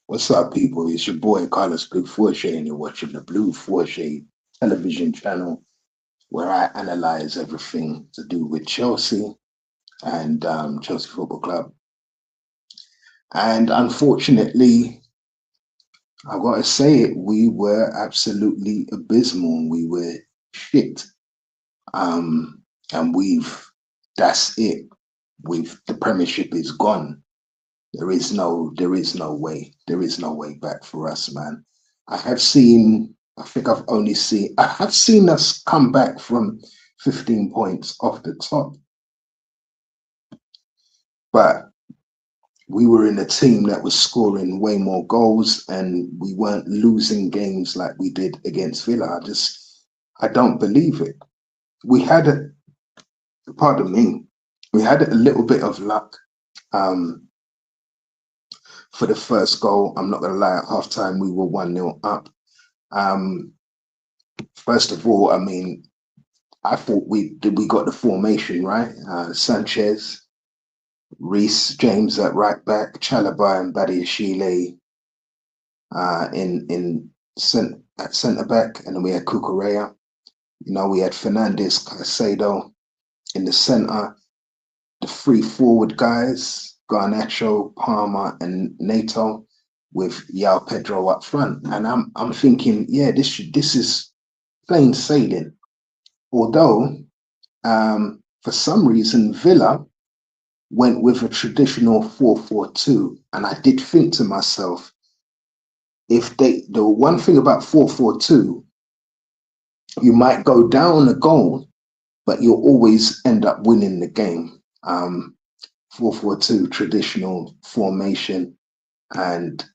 What's up, people? It's your boy Carlos Blue Forte, and you're watching the Blue Forte television channel where I analyze everything to do with Chelsea and Chelsea Football Club. And unfortunately, I've got to say it, we were absolutely abysmal. We were shit. And that's it. The Premiership is gone. There is no way. There is no way back for us, man. I have seen us come back from 15 points off the top, but we were in a team that was scoring way more goals and we weren't losing games like we did against Villa. I don't believe it. We had pardon me, we had a little bit of luck. For the first goal, I'm not going to lie, at halftime we were 1-0 up. First of all, I mean, I thought we got the formation right. Sanchez, Reece James at right back, Chalobah and Badiashile at centre back, and then we had Cucurella. You know, we had Fernandes, Caicedo in the centre. The three forward guys, Garnacho, Palmer, and Neto, with João Pedro up front. And I'm thinking, yeah, this is plain sailing. Although, for some reason, Villa went with a traditional 4-4-2, and I did think to myself, the one thing about 4-4-2, you might go down a goal, but you'll always end up winning the game. 4-4-2 traditional formation, and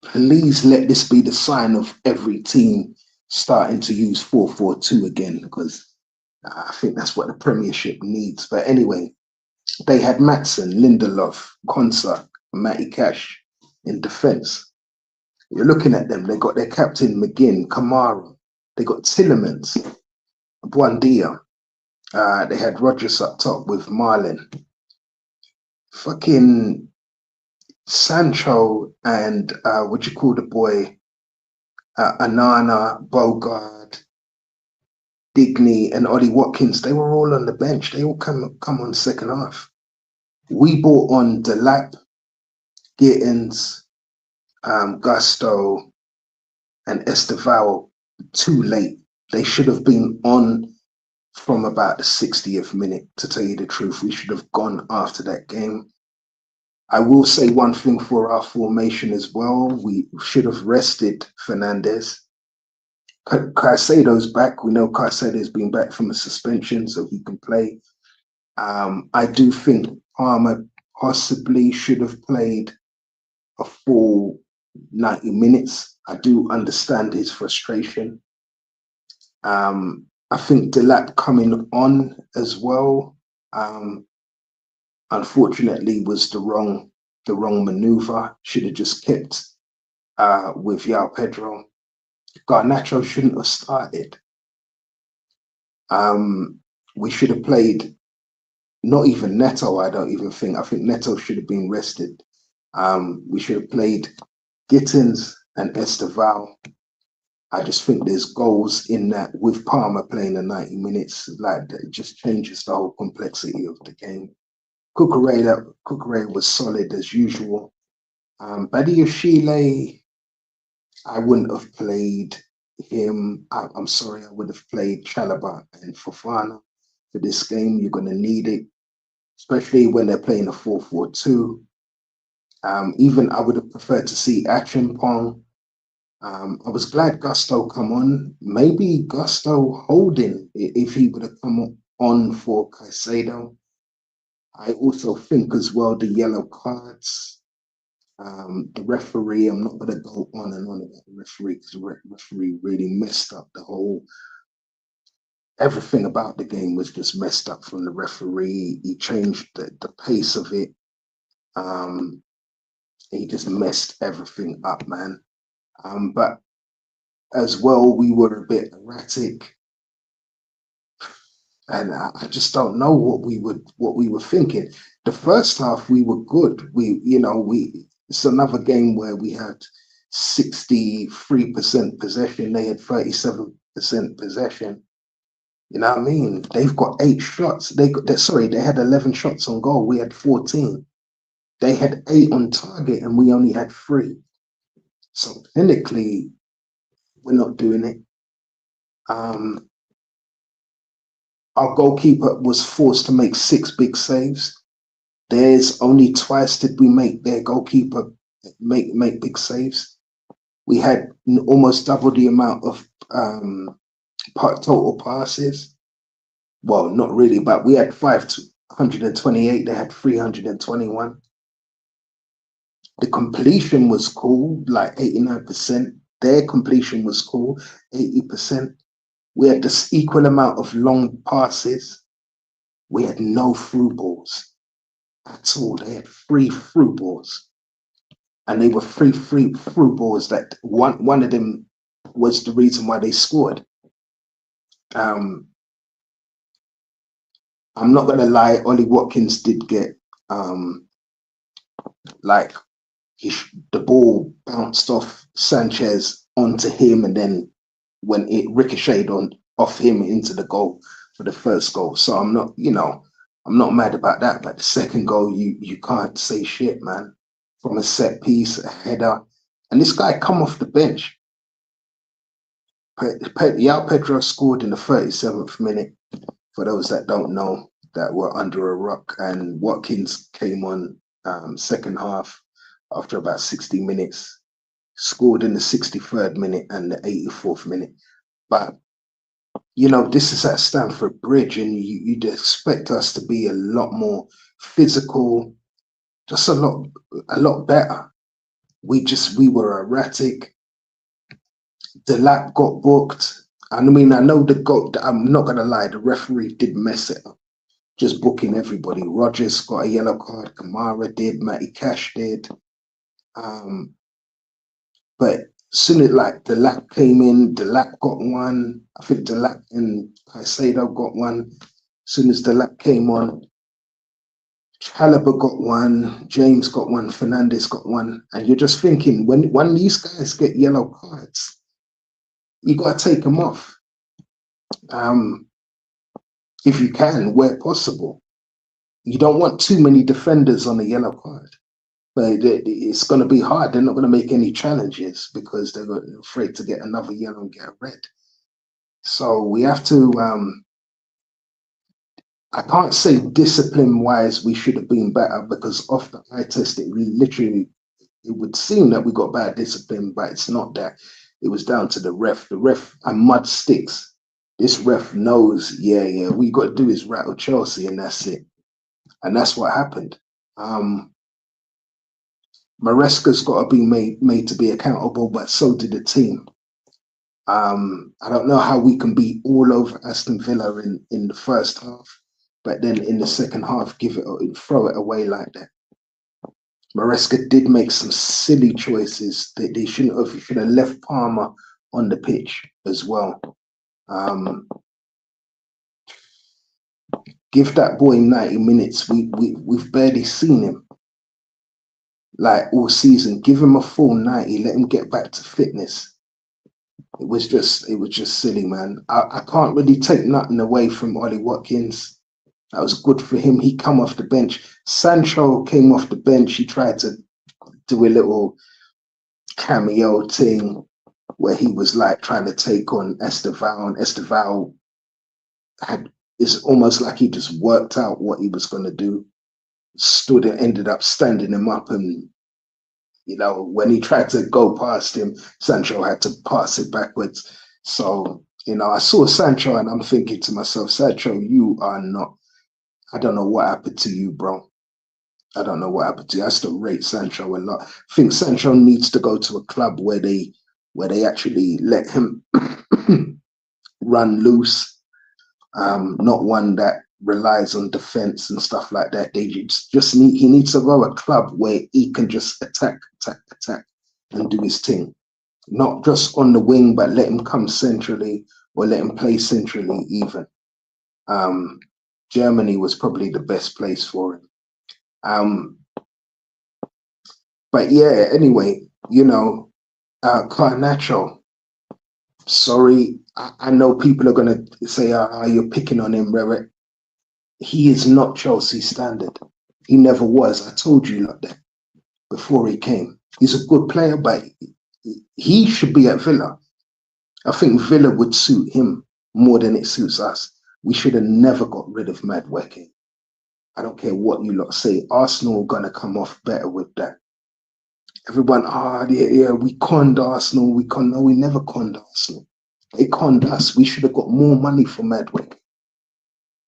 please let this be the sign of every team starting to use 4-4-2 again, because I think that's what the Premiership needs. But anyway, they had Maatsen, Lindelof, Konsa, Matty Cash in defence. You're looking at them, they got their captain McGinn, Kamara, they got Tillemans, Buendia, they had Rodgers up top with Marlin, fucking Sancho, and what you call the boy, Anana, Bogard, Digney, and Ollie Watkins. They were all on the bench. They all come on second half. We brought on Delap, Gittins, Gusto, and Estevao too late. They should have been on from about the 60th minute, to tell you the truth. We should have gone after that game. I will say one thing for our formation as well. We should have rested Fernandes. Caicedo's back. We know Caicedo's been back from a suspension, so he can play. I do think Palmer possibly should have played a full 90 minutes. I do understand his frustration. I think Delap coming on as well, unfortunately, was the wrong maneuver. Should have just kept with João Pedro. Garnacho shouldn't have started. We should have played not even Neto. I think Neto should have been rested. We should have played Gittins and Estevao. I just think there's goals in that with Palmer playing the 90 minutes. Like, it just changes the whole complexity of the game. Cucurella was solid as usual. Badiashile, I wouldn't have played him. I'm sorry, I would have played Chalobah and Fofana for this game. You're going to need it, especially when they're playing a 4-4-2. Even I would have preferred to see Achimpong. I was glad Gusto come on. Maybe Gusto holding if he would have come on for Caicedo. I also think as well the yellow cards, the referee. I'm not going to go on and on about the referee, because the referee really messed up everything about the game was just messed up from the referee. He changed the pace of it. He just messed everything up, man. But as well, we were a bit erratic, and I just don't know what we were thinking. The first half we were good. It's another game where we had 63% possession. They had 37% possession. You know what I mean? They've got 8 shots. They had 11 shots on goal. We had 14. They had 8 on target, and we only had 3. So clinically, we're not doing it. Our goalkeeper was forced to make 6 big saves. There's only twice did we make their goalkeeper make big saves. We had almost double the amount of total passes. Well, not really, but we had 528. They had 321. The completion was cool, like 89%. Their completion was cool, 80%. We had this equal amount of long passes. We had no through balls at all. They had 3 through balls. And they were 3 through balls that one of them was the reason why they scored. I'm not going to lie, Ollie Watkins did get like the ball bounced off Sanchez onto him, and then when it ricocheted off him into the goal for the first goal. So I'm not, I'm not mad about that. But the second goal, you can't say shit, man. From a set piece, a header, and this guy come off the bench. Yao Pedro scored in the 37th minute. For those that don't know, that were under a rock, and Watkins came on second half after about 60 minutes, scored in the 63rd minute and the 84th minute. But this is at Stamford Bridge, and you'd expect us to be a lot more physical, just a lot better. We were erratic. The lap got booked. I mean, I know I'm not gonna lie, the referee did mess it up, just booking everybody. Rogers got a yellow card, Kamara did, Matty Cash did. But soon as the lap came in, the lap got one. I think the lap and Caicedo got one. Soon as the lap came on, Chalobah got one, James got one, Fernandez got one. And you're just thinking, when these guys get yellow cards, you got to take them off. If you can, where possible. You don't want too many defenders on a yellow card. But it's going to be hard. They're not going to make any challenges because they're afraid to get another yellow and get a red. So we have to, I can't say discipline-wise we should have been better, because off the eye test, it would seem that we got bad discipline, but it's not that. It was down to the ref. The ref and mud sticks. This ref knows, we got to do is rattle Chelsea, and that's it. And that's what happened. Maresca's got to be made to be accountable, but so did the team. I don't know how we can be all over Aston Villa in the first half, but then in the second half, throw it away like that. Maresca did make some silly choices that they shouldn't have. He should have left Palmer on the pitch as well. Give that boy 90 minutes. We've barely seen him like all season. Give him a full 90. Let him get back to fitness. It was just silly, man. I can't really take nothing away from Ollie Watkins. That was good for him. He come off the bench. Sancho came off the bench. He tried to do a little cameo thing where he was like trying to take on Esteval, and Esteval it's almost like he just worked out what he was going to do. Stood and ended up standing him up, and when he tried to go past him, Sancho had to pass it backwards. So I saw Sancho and I'm thinking to myself, Sancho, you are not. I don't know what happened to you, bro. I don't know what happened to you. I still rate Sancho a lot. I think Sancho needs to go to a club where they actually let him run loose, not one that relies on defense and stuff like that. He needs to go a club where he can just attack and do his thing. Not just on the wing, but let him come centrally or let him play centrally even. Germany was probably the best place for him. But yeah, anyway, Garnacho, sorry, I know people are going to say, you're picking on him, Revit. He is not Chelsea standard. He never was. I told you like that before he came. He's a good player, but he should be at Villa. I think Villa would suit him more than it suits us. We should have never got rid of Madueke. I don't care what you lot say. Arsenal are going to come off better with that. Everyone, yeah, we conned Arsenal. No, we never conned Arsenal. They conned us. We should have got more money for Madueke.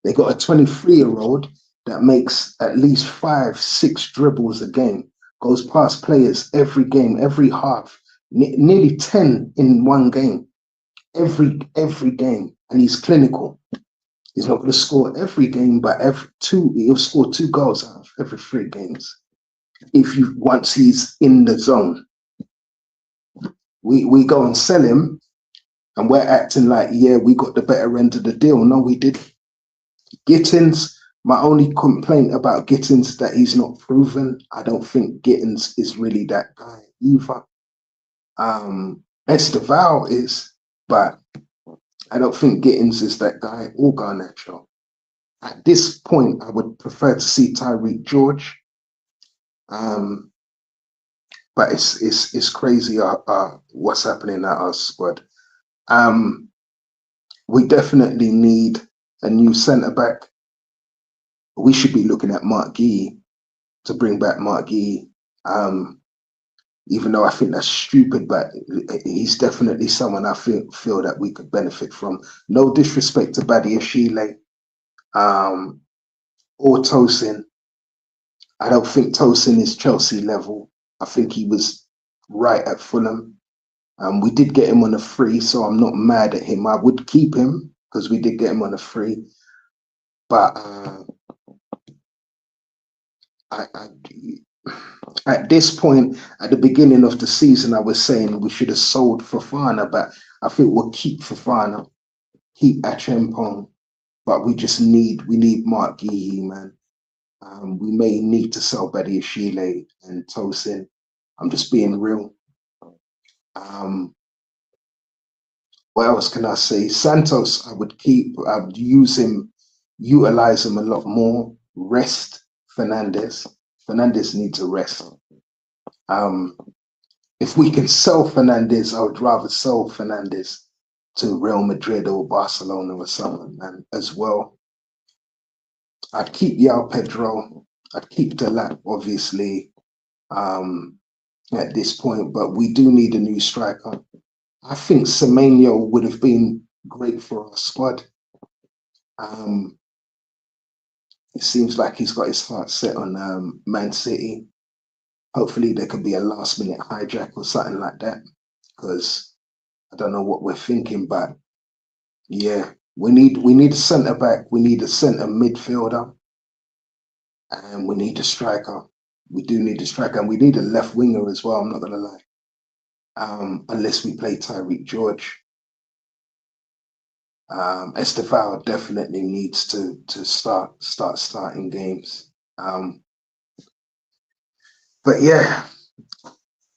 They got a 23-year-old that makes at least 5-6 dribbles a game, goes past players every game, every half, nearly 10 in one game, every game, and he's clinical. He's not going to score every game, but he'll score 2 goals out of every 3 games. Once he's in the zone, we go and sell him, and we're acting like, yeah, we got the better end of the deal. No, we didn't. Gittins, my only complaint about Gittins is that he's not proven. I don't think Gittins is really that guy either. Esteval is, but I don't think Gittins is that guy or Garnacho. At this point, I would prefer to see Tyreek George. But it's crazy what's happening at our squad. We definitely need a new centre back. We should be looking at Mark Gee to bring back Mark Gee. Even though I think that's stupid, but he's definitely someone I feel that we could benefit from. No disrespect to Badiashile or Tosin. I don't think Tosin is Chelsea level. I think he was right at Fulham. We did get him on a free, so I'm not mad at him. I would keep him because we did get him on a free. But at this point, at the beginning of the season, I was saying we should have sold Fofana, but I think we'll keep Fofana, keep Achempong, but we need Mark Gee, man. We may need to sell Badiashile and Tosin. I'm just being real. What else can I say? Santos, I would keep. I would use him, utilize him a lot more. Rest Fernandez. Fernandez needs a rest. If we can sell Fernandez, I would rather sell Fernandez to Real Madrid or Barcelona or someone, and as well. I'd keep Yao Pedro. I'd keep Delap, obviously, at this point, but we do need a new striker. I think Semenyo would have been great for our squad. It seems like he's got his heart set on Man City. Hopefully there could be a last-minute hijack or something like that, because I don't know what we're thinking, but yeah, we need a centre back, we need a centre midfielder, and we need a striker. We do need a striker, and we need a left winger as well. I'm not gonna lie, unless we play Tyreek George. Esteval definitely needs to starting games. But yeah,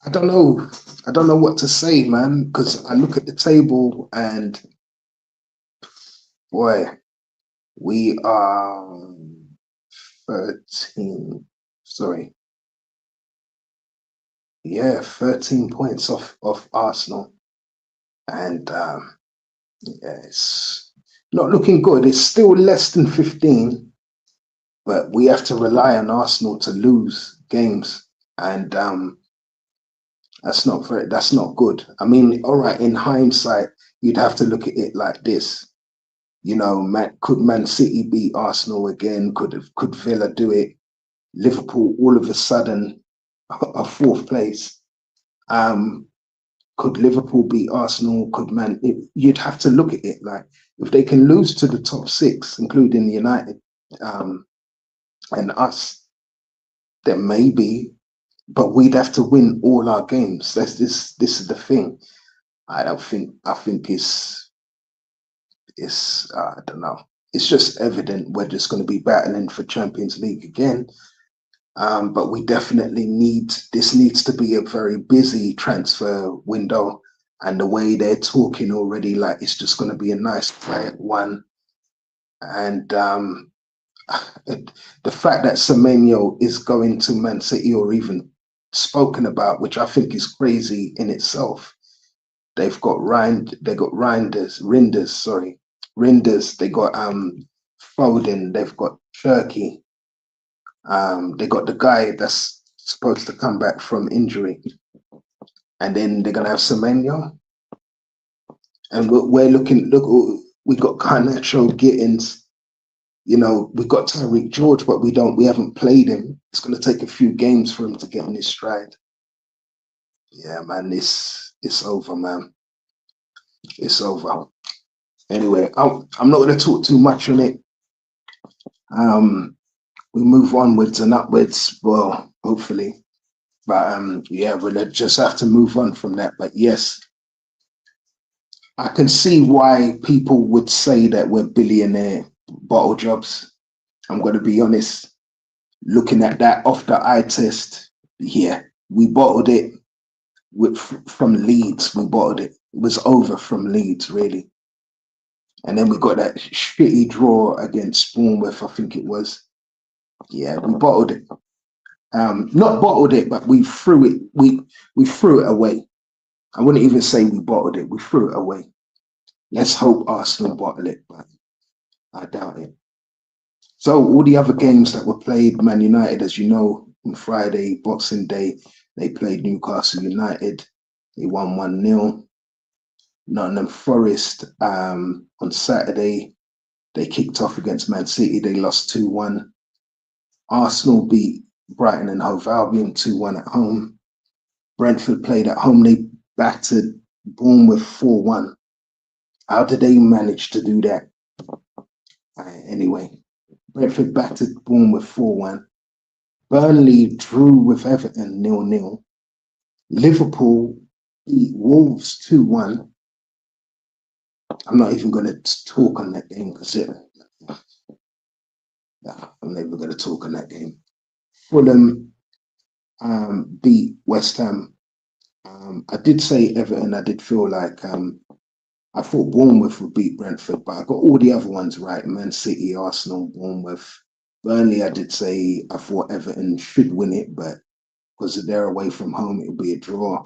I don't know what to say, man, because I look at the table and boy, we are 13. Sorry. Yeah, 13 points off Arsenal. And yeah, it's not looking good. It's still less than 15, but we have to rely on Arsenal to lose games. And that's not good. I mean, all right, in hindsight, you'd have to look at it like this. Could Man City beat Arsenal again? Could Villa do it? Liverpool all of a sudden a 4th place. Could Liverpool beat Arsenal? You'd have to look at it like if they can lose to the top 6, including United and us, then maybe. But we'd have to win all our games. This is the thing. I think it's I don't know. It's just evident we're just going to be battling for Champions League again. But we definitely this needs to be a very busy transfer window. And the way they're talking already, like it's just going to be a nice quiet one. And the fact that Semenyo is going to Man City or even spoken about, which I think is crazy in itself. They got Rinders, they got Foden, they've got Turkey, they got the guy that's supposed to come back from injury, and then they're gonna have Semenyo, and we're looking. Look, we got Garnacho, Gittins. You know, we got Tyreek George, but we haven't played him. It's gonna take a few games for him to get on his stride. Yeah, man, it's over, man. It's over. Anyway, I'm not gonna talk too much on it. We move onwards and upwards. Well, hopefully. But yeah, we'll just have to move on from that. But yes, I can see why people would say that we're billionaire bottle jobs. I'm going to be honest. Looking at that off the eye test, yeah, we bottled it from Leeds. We bottled it. It was over from Leeds, really. And then we got that shitty draw against Bournemouth, I think it was. Yeah, we bottled it. Not bottled it, but we threw it. We threw it away. I wouldn't even say we bottled it. We threw it away. Let's hope Arsenal bottle it, but I doubt it. So all the other games that were played, Man United, as you know, on Friday, Boxing Day, they played Newcastle United. They won 1-0. Nottingham Forest on Saturday, they kicked off against Man City. They lost 2-1. Arsenal beat Brighton and Hove Albion 2-1 at home. Brentford played at home. They battered Bournemouth 4-1. How did they manage to do that? Anyway, Brentford battered Bournemouth 4-1. Burnley drew with Everton 0-0. Liverpool beat Wolves 2-1. I'm not even going to talk on that game because I'm never going to talk on that game. Fulham beat West Ham. I did say Everton. I did feel like I thought Bournemouth would beat Brentford, but I got all the other ones right. Man City, Arsenal, Bournemouth. Burnley, I did say I thought Everton should win it, but because they're away from home, it'll be a draw.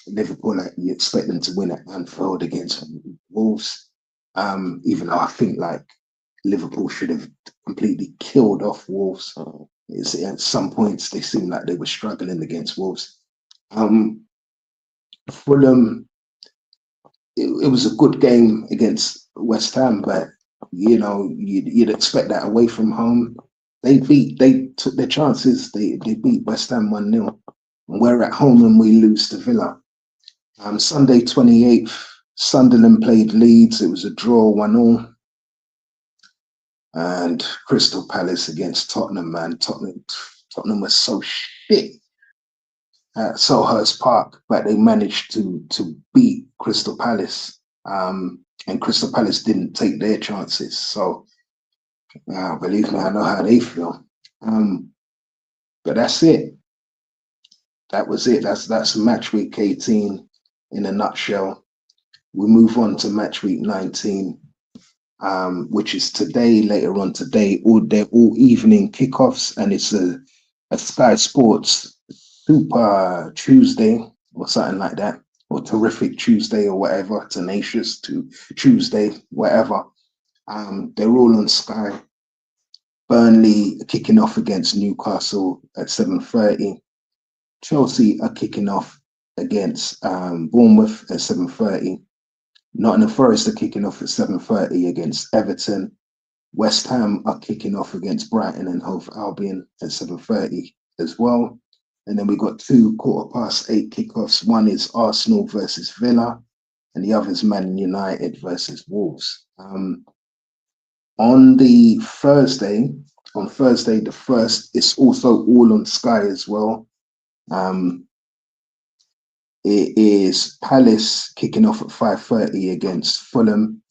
Liverpool, you expect them to win at Anfield against Wolves. Even though I think like Liverpool should have completely killed off Wolves. At some points, they seemed like they were struggling against Wolves. Fulham, it was a good game against West Ham, but you know you'd expect that away from home. They took their chances. They beat West Ham 1-0. And we're at home and we lose to Villa. Sunday 28th, Sunderland played Leeds. It was a draw 1-1. And Crystal Palace against Tottenham, man. Tottenham was so shit at Selhurst Park, but they managed to beat Crystal Palace. And Crystal Palace didn't take their chances. So believe me, I know how they feel. But that's it. That was it. That's match week 18 in a nutshell. We move on to match week 19, which is today, later on today. They're all evening kickoffs, and it's a Sky Sports Super Tuesday or something like that, or Terrific Tuesday or whatever, Tenacious to Tuesday, whatever. They're all on Sky. Burnley are kicking off against Newcastle at 7:30. Chelsea are kicking off against Bournemouth at 7:30. Nottingham Forest are kicking off at 7:30 against Everton. West Ham are kicking off against Brighton and Hove Albion at 7:30 as well. And then we got 2 8:15 kickoffs. One is Arsenal versus Villa, and the other is Man United versus Wolves. On Thursday the 1st, it's also all on Sky as well. It is Palace kicking off at 5:30 against Fulham.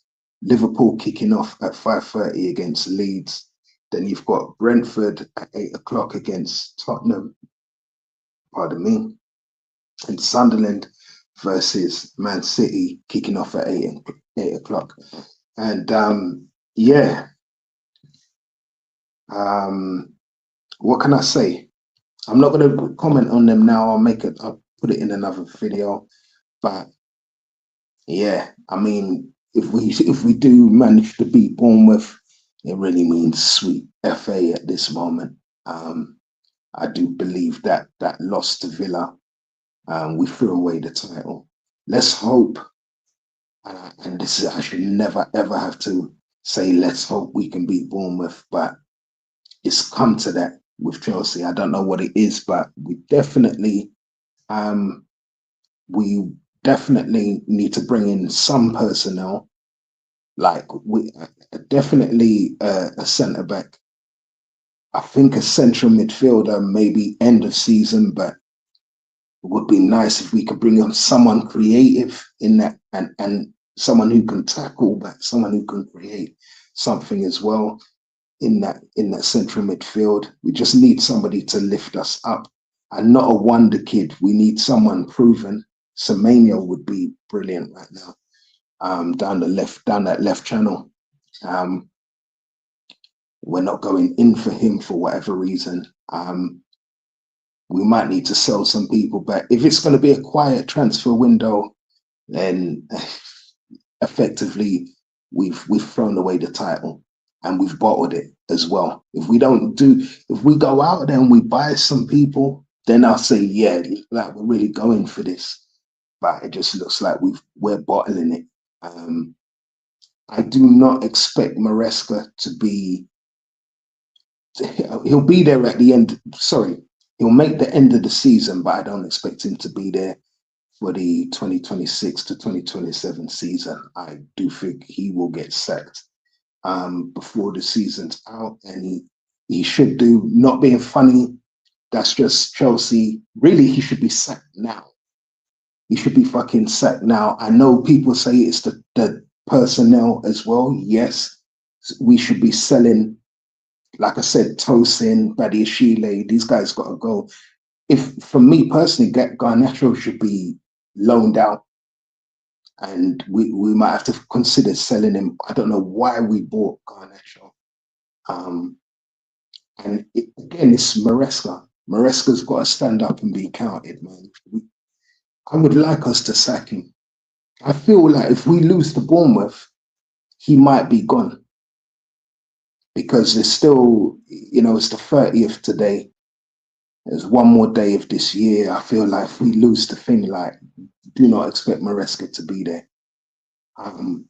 Liverpool kicking off at 5:30 against Leeds. Then you've got Brentford at 8 o'clock against Tottenham, pardon me, and Sunderland versus Man City kicking off at 8 o'clock. And yeah, what can I say? I'm not going to comment on them now. I'll put it in another video. But yeah, I mean, if we do manage to beat Bournemouth, it really means sweet FA at this moment. I do believe that that loss to Villa, we threw away the title. Let's hope, and this is, I should never ever have to say let's hope we can beat Bournemouth, but it's come to that with Chelsea. I don't know what it is, but um, we definitely need to bring in some personnel. Like we definitely a centre back. I think a central midfielder, maybe end of season, but it would be nice if we could bring on someone creative in that, and someone who can tackle, but someone who can create something as well in that central midfield. We just need somebody to lift us up, and not a wonder kid. We need someone proven. Semenya would be brilliant right now. Down that left channel. We're not going in for him for whatever reason. We might need to sell some people, but if it's going to be a quiet transfer window, then effectively we've thrown away the title and we've bottled it as well. If we go out there and we buy some people, then I'll say, yeah, like we're really going for this. But it just looks like we're bottling it. I do not expect Maresca to be. He'll be there at the end. Sorry, he'll make the end of the season, but I don't expect him to be there for the 2026 to 2027 season. I do think he will get sacked before the season's out, and he should do. Not being funny, that's just Chelsea. Really, he should be sacked now. He should be fucking sacked now. I know people say it's the personnel as well. Yes, we should be selling. Like I said, Tosin, Badiashile, these guys got to go. If, for me personally, Garnacho should be loaned out, and we might have to consider selling him. I don't know why we bought Garnacho. And again, it's Maresca. Maresca's got to stand up and be counted, man. I would like us to sack him. I feel like if we lose to Bournemouth, he might be gone. Because there's still, it's the 30th today. There's one more day of this year. I feel like if we lose the thing, like, do not expect Maresca to be there. And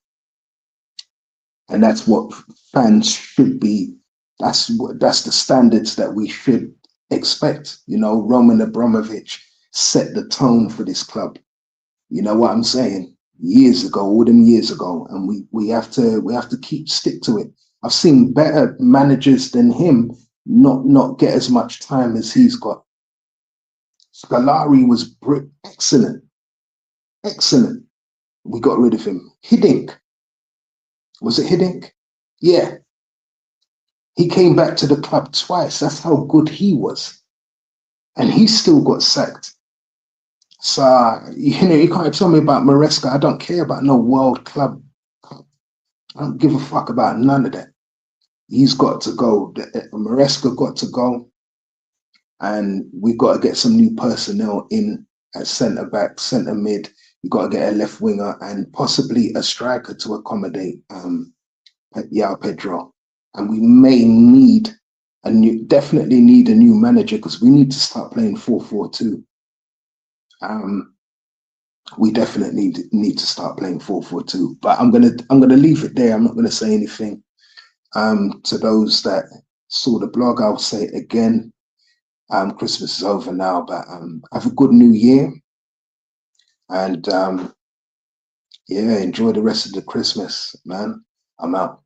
that's what fans should be. That's the standards that we should expect. Roman Abramovich set the tone for this club. You know what I'm saying? Years ago, all them years ago, and we have to stick to it. I've seen better managers than him not get as much time as he's got. Scolari was excellent. We got rid of him. Hiddink. Was it Hiddink? Yeah. He came back to the club twice. That's how good he was. And he still got sacked. So, you can't tell me about Maresca. I don't care about no world club. I don't give a fuck about none of that. He's got to go. Maresca got to go. And we've got to get some new personnel in at centre back, centre mid. We've got to get a left winger and possibly a striker to accommodate João Pedro. And we may definitely need a new manager, because we need to start playing 4-4-2. We definitely need to start playing 4-4-2. But I'm gonna leave it there. I'm not gonna say anything. To those that saw the blog, I'll say it again. Christmas is over now, but have a good new year, and yeah, enjoy the rest of the Christmas, man. I'm out.